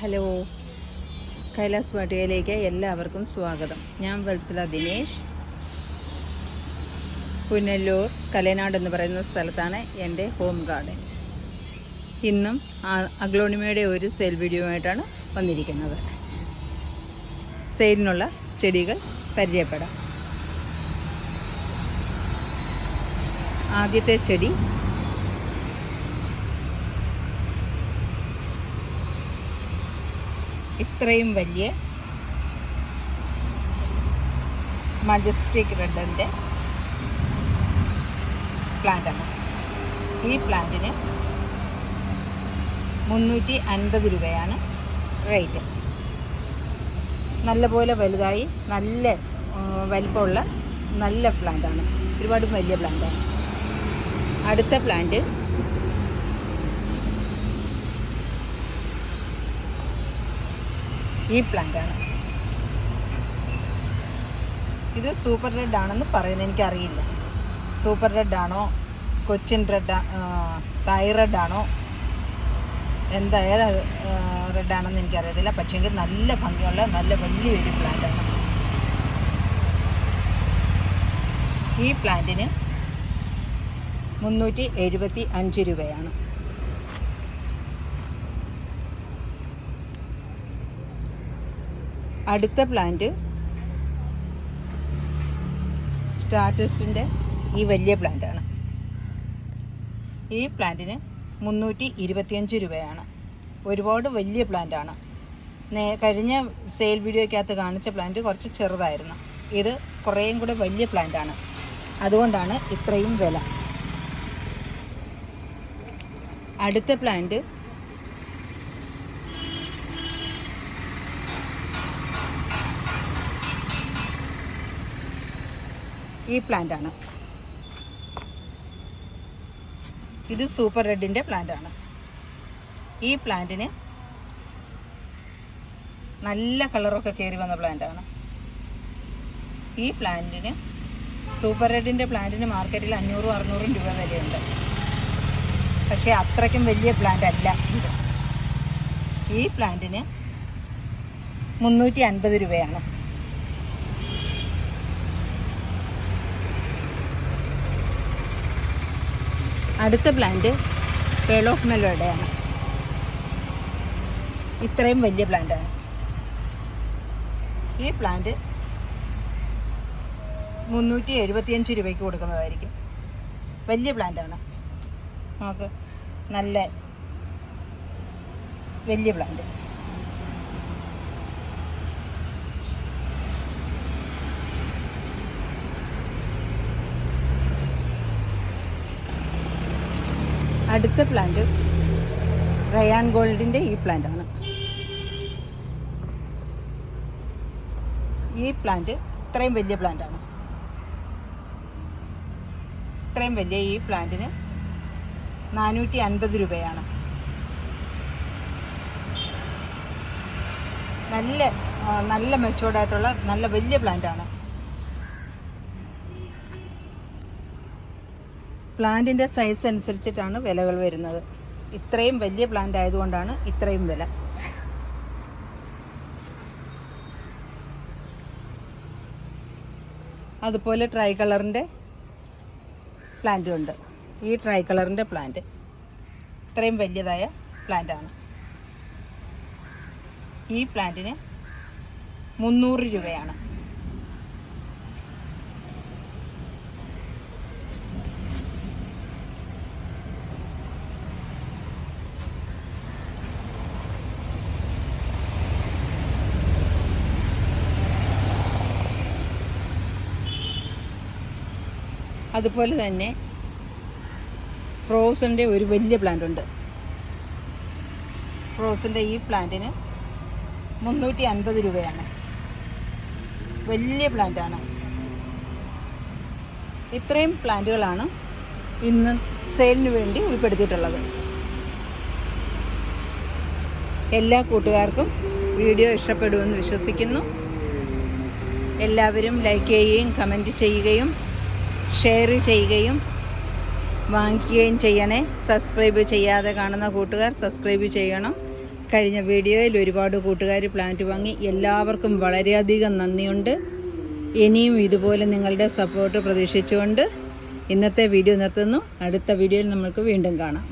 Hello, Kailas വാട്ടികയിലേക്ക് എല്ലാവർക്കും സ്വാഗതം. ഞാൻ വത്സല ദിനേശ്. പുനലൂർ കലനാട് എന്ന് പറയുന്ന സ്ഥലത്താണ് എൻ്റെ ഹോം ഗാർഡൻ. ഇന്നും അഗ്ലോണിമയുടെ ഒരു സെയിൽ വീഡിയോ ആയിട്ടാണ് വന്നിരിക്കുന്നത്. സെയിലിനുള്ള ചെടികൾ പരിചയപ്പെടാം. ആദ്യത്തെ ചെടി ഇത്രയും വലിയ മജസ്റ്റിക് റെഡിൻ്റെ പ്ലാന്റാണ്. ഈ പ്ലാന്റിന് 350 രൂപയാണ് റേറ്റ്. നല്ലപോലെ വലുതായി നല്ല വലിപ്പമുള്ള നല്ല പ്ലാന്റാണ്, ഒരുപാട് വലിയ പ്ലാന്റാണ്. അടുത്ത പ്ലാന്റ് ഈ പ്ലാന്റാണ്. ഇത് സൂപ്പർ റെഡ് ആണെന്ന് പറയുന്നത് എനിക്കറിയില്ല. സൂപ്പർ റെഡ് ആണോ, കൊച്ചിൻ റെഡ്, തായ് റെഡ് ആണോ, എന്തായാലും റെഡ് ആണെന്ന് എനിക്കറിയത്തില്ല. പക്ഷേങ്കിൽ നല്ല ഭംഗിയുള്ള നല്ല വലിയൊരു പ്ലാന്റാണ്. ഈ പ്ലാന്റിന് 375 രൂപയാണ്. അടുത്ത പ്ലാന്റ് സ്റ്റാറ്റസിൻ്റെ ഈ വലിയ പ്ലാന്റാണ്. ഈ പ്ലാന്റിന് 325 രൂപയാണ്. ഒരുപാട് വലിയ പ്ലാന്റാണ്. കഴിഞ്ഞ സെയിൽ വീഡിയോയ്ക്കകത്ത് കാണിച്ച പ്ലാന്റ് കുറച്ച് ചെറുതായിരുന്നു. ഇത് കുറേയും കൂടെ വലിയ പ്ലാന്റാണ്, അതുകൊണ്ടാണ് ഇത്രയും വില. അടുത്ത പ്ലാന്റ് ഈ പ്ലാന്റാണ്. ഇത് സൂപ്പർ റെഡിൻ്റെ പ്ലാന്റാണ്. ഈ പ്ലാന്റിന് നല്ല കളറൊക്കെ കയറി വന്ന പ്ലാന്റാണ്. ഈ പ്ലാന്റിന് സൂപ്പർ റെഡിൻ്റെ പ്ലാന്റിന് മാർക്കറ്റിൽ 500-600 രൂപ വിലയുണ്ട്. പക്ഷേ അത്രയ്ക്കും വലിയ പ്ലാന്റ് അല്ല ഇത്. ഈ പ്ലാന്റിന് 350 രൂപയാണ്. അടുത്ത പ്ലാന്റ് പേൾ ഓഫ് മെലോഡയാണ്. ഇത്രയും വലിയ പ്ലാന്റാണ്. ഈ പ്ലാന്റ് 375 രൂപയ്ക്ക് കൊടുക്കുന്നതായിരിക്കും. വലിയ പ്ലാന്റാണ്. നമുക്ക് നല്ല വലിയ പ്ലാന്റ്. അടുത്ത പ്ലാന്റ് റയാൻ ഗോൾഡിൻ്റെ ഈ പ്ലാന്റാണ്. ഈ പ്ലാന്റ് ഇത്രയും വലിയ പ്ലാന്റാണ്. ഇത്രയും വലിയ ഈ പ്ലാന്റിന് 450 രൂപയാണ്. നല്ല മെച്ചോർഡായിട്ടുള്ള നല്ല വലിയ പ്ലാന്റാണ്. പ്ലാന്റിൻ്റെ സൈസ് അനുസരിച്ചിട്ടാണ് വിലകൾ വരുന്നത്. ഇത്രയും വലിയ പ്ലാന്റ് ആയതുകൊണ്ടാണ് ഇത്രയും വില. അതുപോലെ ട്രൈ കളറിൻ്റെ പ്ലാന്റും ഉണ്ട്. ഈ ട്രൈ കളറിൻ്റെ പ്ലാന്റ് ഇത്രയും വലിയതായ പ്ലാന്റാണ്. ഈ പ്ലാന്റിന് 300 രൂപയാണ്. അതുപോലെ തന്നെ റോസിൻ്റെ ഒരു വലിയ പ്ലാന്റ് ഉണ്ട്. റോസിൻ്റെ ഈ പ്ലാന്റിന് 350 രൂപയാണ്. വലിയ പ്ലാന്റാണ്. ഇത്രയും പ്ലാന്റുകളാണ് ഇന്ന് സെയിലിന് വേണ്ടി ഉൾപ്പെടുത്തിയിട്ടുള്ളത്. എല്ലാ കൂട്ടുകാർക്കും വീഡിയോ ഇഷ്ടപ്പെടുമെന്ന് വിശ്വസിക്കുന്നു. എല്ലാവരും ലൈക്ക് ചെയ്യുകയും കമൻറ്റ് ചെയ്യുകയും ഷെയർ ചെയ്യുകയും വാങ്ങിക്കുകയും ചെയ്യണേ. സബ്സ്ക്രൈബ് ചെയ്യാതെ കാണുന്ന കൂട്ടുകാർ സബ്സ്ക്രൈബ് ചെയ്യണം. കഴിഞ്ഞ വീഡിയോയിൽ ഒരുപാട് കൂട്ടുകാർ പ്ലാന്റ് വാങ്ങി. എല്ലാവർക്കും വളരെയധികം നന്ദിയുണ്ട്. ഇനിയും ഇതുപോലെ നിങ്ങളുടെ സപ്പോർട്ട് പ്രതീക്ഷിച്ചുകൊണ്ട് ഇന്നത്തെ വീഡിയോ നിർത്തുന്നു. അടുത്ത വീഡിയോയിൽ നമുക്ക് വീണ്ടും കാണാം.